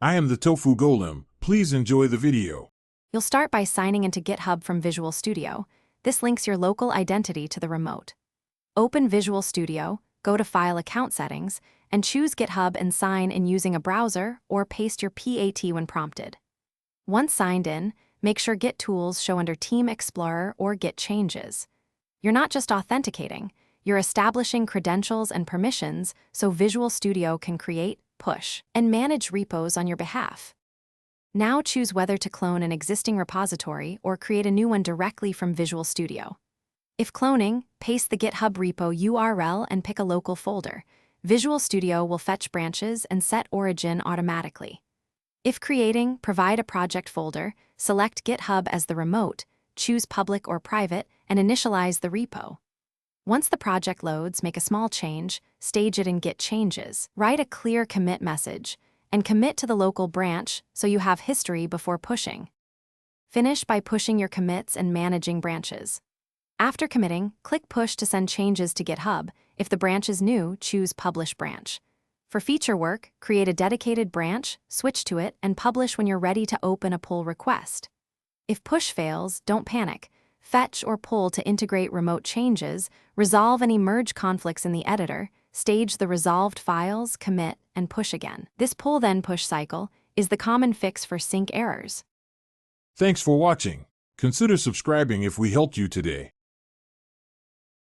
I am the Tofu Golem. Please enjoy the video. You'll start by signing into GitHub from Visual Studio. This links your local identity to the remote. Open Visual Studio, go to File Account Settings, and choose GitHub and sign in using a browser or paste your PAT when prompted. Once signed in, make sure Git Tools show under Team Explorer or Git Changes. You're not just authenticating, you're establishing credentials and permissions so Visual Studio can create, push, and manage repos on your behalf. Now choose whether to clone an existing repository or create a new one directly from Visual Studio. If cloning, paste the GitHub repo URL and pick a local folder. Visual Studio will fetch branches and set origin automatically. If creating, provide a project folder, select GitHub as the remote, choose public or private, and initialize the repo. Once the project loads, make a small change, stage it in Git Changes, write a clear commit message, and commit to the local branch so you have history before pushing. Finish by pushing your commits and managing branches. After committing, click Push to send changes to GitHub. If the branch is new, choose Publish Branch. For feature work, create a dedicated branch, switch to it, and publish when you're ready to open a pull request. If push fails, don't panic. Fetch or pull to integrate remote changes, resolve any merge conflicts in the editor, stage the resolved files, commit, and push again. This pull then push cycle is the common fix for sync errors. Thanks for watching. Consider subscribing if we helped you today.